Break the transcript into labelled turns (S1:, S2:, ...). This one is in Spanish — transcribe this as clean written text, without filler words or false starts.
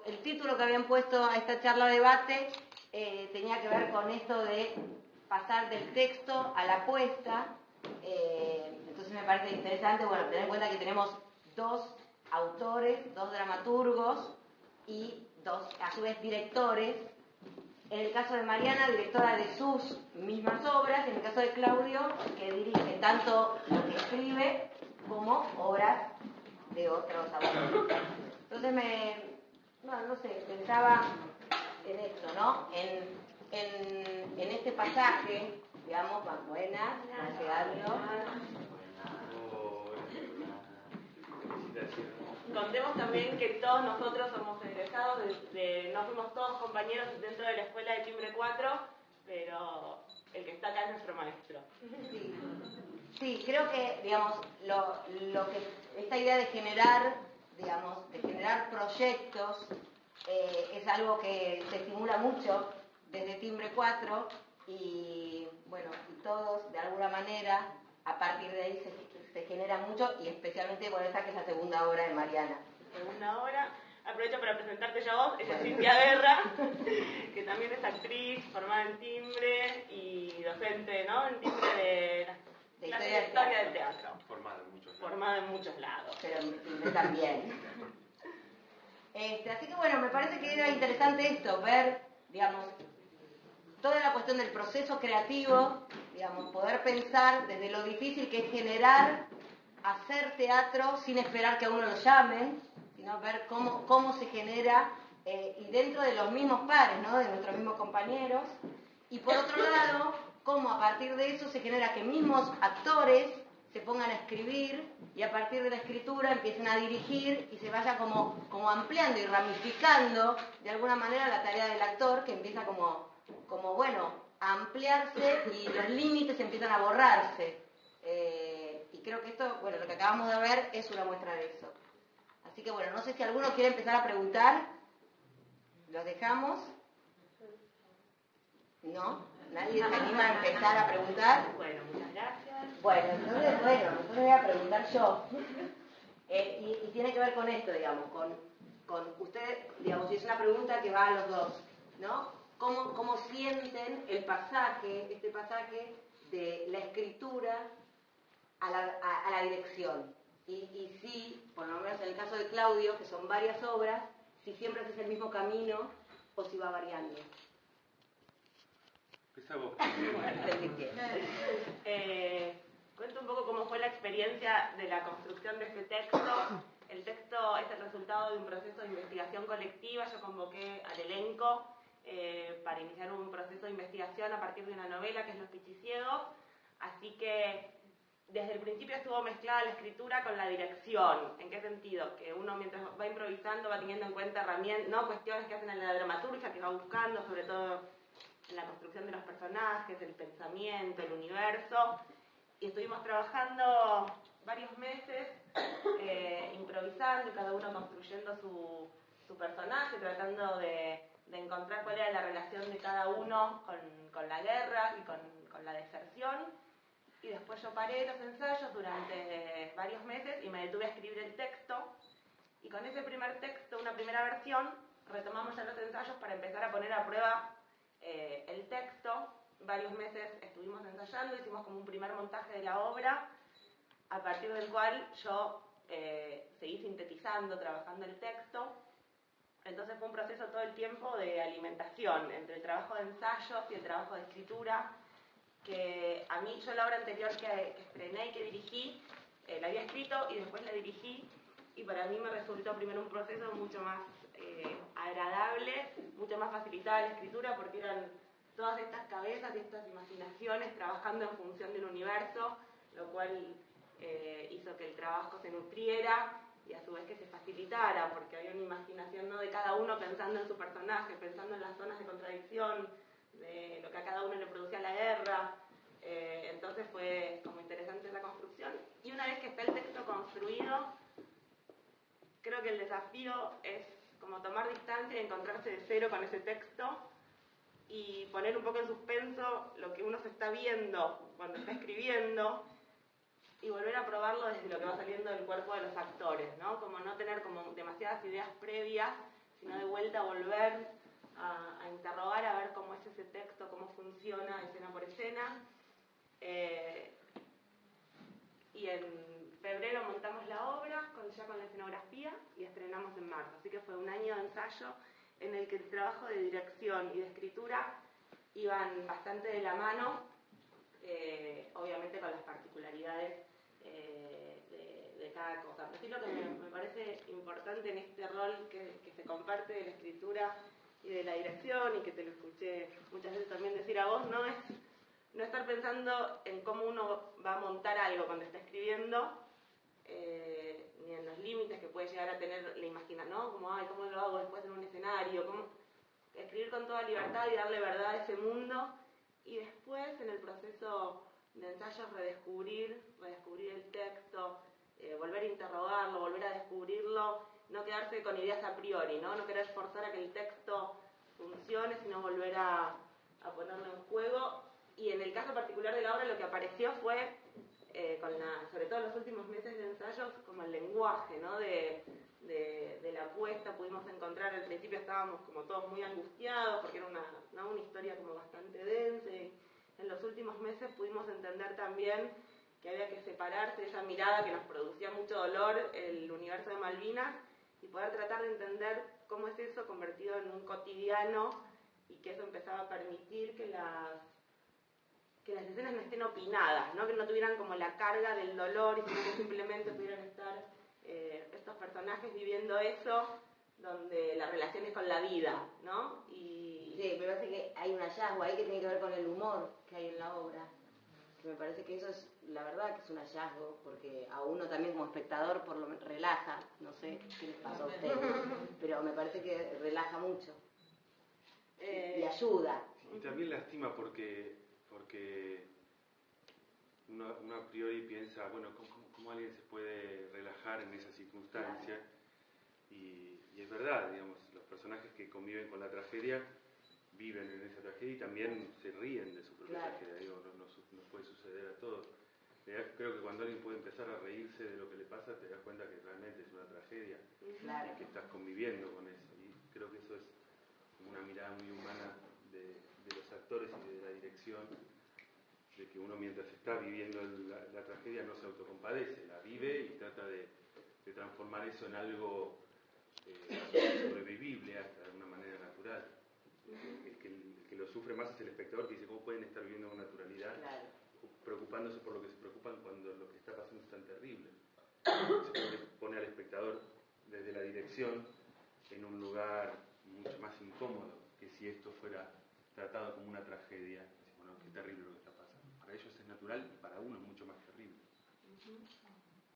S1: el título que habían puesto a esta charla debate tenía que ver con esto de pasar del texto a la apuesta. Entonces me parece interesante, bueno, tener en cuenta que tenemos dos autores, dos dramaturgos y dos, a su vez, directores. En el caso de Mariana, directora de sus mismas obras, y en el caso de Claudio, que dirige tanto lo que escribe como obras de otros autores. Entonces no sé, pensaba en esto, ¿no? En este pasaje, digamos, más buenas, llegando.
S2: Contemos también que todos nosotros somos egresados, no fuimos todos compañeros dentro de la escuela de Timbre 4, pero el que está acá es nuestro maestro.
S1: Sí, creo que, digamos, esta idea de generar, digamos, de generar proyectos es algo que se estimula mucho desde Timbre 4 y, bueno, y todos, de alguna manera, a partir de ahí se genera mucho, y especialmente por esta que es la segunda obra de Mariana.
S2: Segunda obra. Aprovecho para presentarte yo a vos. Ella es Cintia Guerra, que también es actriz, formada en Timbre y docente, ¿no? En Timbre de historia del teatro. Formada en muchos lados.
S1: Pero en Timbre también. Así que bueno, me parece que era interesante esto, ver, digamos, toda la cuestión del proceso creativo, digamos, poder pensar desde lo difícil que es generar, hacer teatro sin esperar que a uno lo llamen, sino ver cómo se genera, y dentro de los mismos pares, ¿no? De nuestros mismos compañeros, y por otro lado, cómo a partir de eso se genera que mismos actores se pongan a escribir y a partir de la escritura empiecen a dirigir y se vaya como ampliando y ramificando de alguna manera la tarea del actor, que empieza como bueno, a ampliarse y los límites empiezan a borrarse. Y creo que esto, bueno, lo que acabamos de ver es una muestra de eso. Así que bueno, no sé si alguno quiere empezar a preguntar. ¿Los dejamos? ¿No? ¿Nadie se anima a empezar a preguntar?
S2: Bueno, muchas gracias.
S1: Bueno, entonces voy a preguntar yo. Y tiene que ver con esto, digamos, con usted, digamos, y es una pregunta que va a los dos, ¿no? ¿Cómo sienten este pasaje de la escritura a la dirección? Y si, por lo menos en el caso de Claudio, que son varias obras, si siempre haces el mismo camino o si va variando.
S2: Cuento un poco cómo fue la experiencia de la construcción de este texto. El texto es el resultado de un proceso de investigación colectiva. Yo convoqué al elenco para iniciar un proceso de investigación a partir de una novela que es Los Pichiciegos. Así que desde el principio estuvo mezclada la escritura con la dirección. ¿En qué sentido? Que uno mientras va improvisando va teniendo en cuenta herramientas, ¿no? Cuestiones que hacen en la dramaturgia, que va buscando, sobre todo en la construcción de los personajes, el pensamiento, el universo. Y estuvimos trabajando varios meses improvisando y cada uno construyendo su personaje, tratando de encontrar cuál era la relación de cada uno con la guerra y con la deserción. Y después yo paré los ensayos durante varios meses y me detuve a escribir el texto. Y con ese primer texto, una primera versión, retomamos ya los ensayos para empezar a poner a prueba el texto. Varios meses estuvimos ensayando, hicimos como un primer montaje de la obra, a partir del cual yo seguí sintetizando, trabajando el texto. Entonces fue un proceso todo el tiempo de alimentación entre el trabajo de ensayos y el trabajo de escritura, que a mí, yo la obra anterior que estrené y que dirigí, la había escrito y después la dirigí, y para mí me resultó primero un proceso mucho más agradable, mucho más facilitada la escritura, porque eran todas estas cabezas y estas imaginaciones trabajando en función del universo, lo cual hizo que el trabajo se nutriera y a su vez que se facilitara, porque había una imaginación, ¿no?, de cada uno pensando en su personaje, pensando en las zonas de contradicción, de lo que a cada uno le producía la guerra. Entonces fue como interesante esa construcción. Y una vez que está el texto construido, creo que el desafío es como tomar distancia y encontrarse de cero con ese texto y poner un poco en suspenso lo que uno se está viendo cuando está escribiendo y volver a probarlo desde lo que va saliendo del cuerpo de los actores, ¿no? Como no tener como demasiadas ideas previas, sino de vuelta volver a interrogar, a ver cómo es ese texto, cómo funciona escena por escena. Y en febrero montamos la obra, ya con la escenografía, y estrenamos en marzo. Así que fue un año de ensayo en el que el trabajo de dirección y de escritura iban bastante de la mano, obviamente con las particularidades de cada cosa. Pero sí, lo que me parece importante en este rol que se comparte de la escritura y de la dirección, y que te lo escuché muchas veces también decir a vos, no es no estar pensando en cómo uno va a montar algo cuando está escribiendo, ni en los límites que puede llegar a tener la imaginación, ¿no? Como, ay, ¿cómo lo hago después en un escenario? ¿Cómo? Escribir con toda libertad y darle verdad a ese mundo, y después en el proceso de ensayo redescubrir el texto, volver a interrogarlo, volver a descubrirlo, no quedarse con ideas a priori, ¿no? No querer forzar a que el texto funcione, sino volver a ponerlo en juego. Y en el caso particular de la obra, lo que apareció fue, sobre todo en los últimos meses de ensayos, como el lenguaje, ¿no? de la apuesta. Pudimos encontrar, al principio estábamos como todos muy angustiados, porque era una historia como bastante densa, y en los últimos meses pudimos entender también que había que separarse de esa mirada que nos producía mucho dolor, el universo de Malvinas, y poder tratar de entender cómo es eso convertido en un cotidiano, y que eso empezaba a permitir que las escenas no estén opinadas, ¿no? Que no tuvieran como la carga del dolor, y sino que simplemente pudieran estar estos personajes viviendo eso, donde la relación es con la vida, ¿no?
S1: Sí, me parece que hay un hallazgo ahí que tiene que ver con el humor que hay en la obra. Que me parece que eso es, la verdad, que es un hallazgo, porque a uno también como espectador por lo menos relaja, no sé qué les pasó a ustedes, pero me parece que relaja mucho y ayuda.
S3: Y también lastima porque uno a priori piensa, bueno, ¿cómo alguien se puede relajar en esa circunstancia? Claro. Y es verdad, digamos, los personajes que conviven con la tragedia viven en esa tragedia y también se ríen de su propia tragedia. Digo, nos puede suceder a todos. Creo que cuando alguien puede empezar a reírse de lo que le pasa, te das cuenta que realmente es una tragedia, y que estás conviviendo con eso. Y creo que eso es como una mirada muy humana de los actores y de la dirección, de que uno mientras está viviendo la tragedia no se autocompadece, la vive y trata de transformar eso en algo sobrevivible hasta de una manera natural. El que lo sufre más es el espectador, que dice cómo pueden estar viviendo con naturalidad, preocupándose por lo que se preocupan cuando lo que está pasando es tan terrible. Se pone al espectador desde la dirección en un lugar mucho más incómodo que si esto fuera tratado como una tragedia. Bueno, qué terrible lo que está pasando. Para ellos es natural y para uno es mucho más terrible.